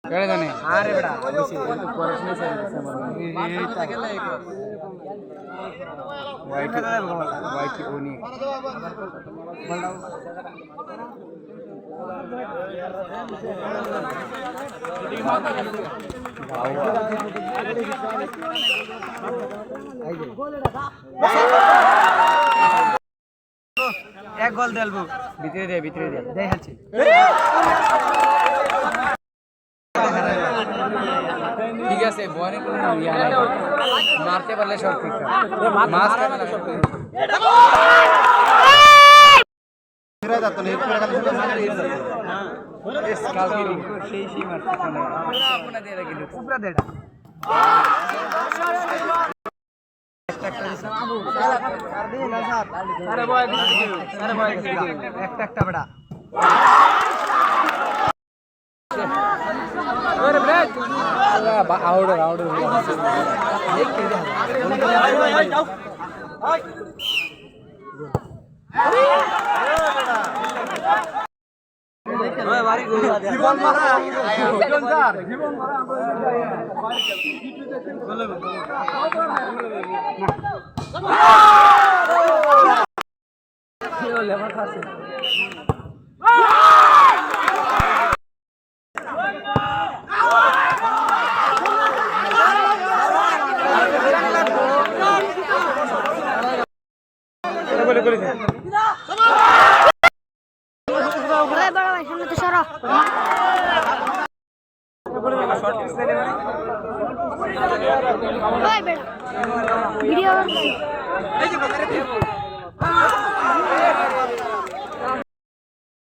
কেড়ে জানে আরে বেটা হোয়াইট হোয়াইট উনি এক গোল দেলবো ভিতরে দে দেখাচ্ছি ঠিক আছে বনে কোনো ইয়া নাই মারতে পারলে সব ঠিক মাছ কাটলে সব ঠিক ফিরে যাত না ফিরে গেল এস কালকে সেই মারতে পারে আপনা দিয়ে রাখিল উপরা দেটা একটা বেটা আউট ভিডিও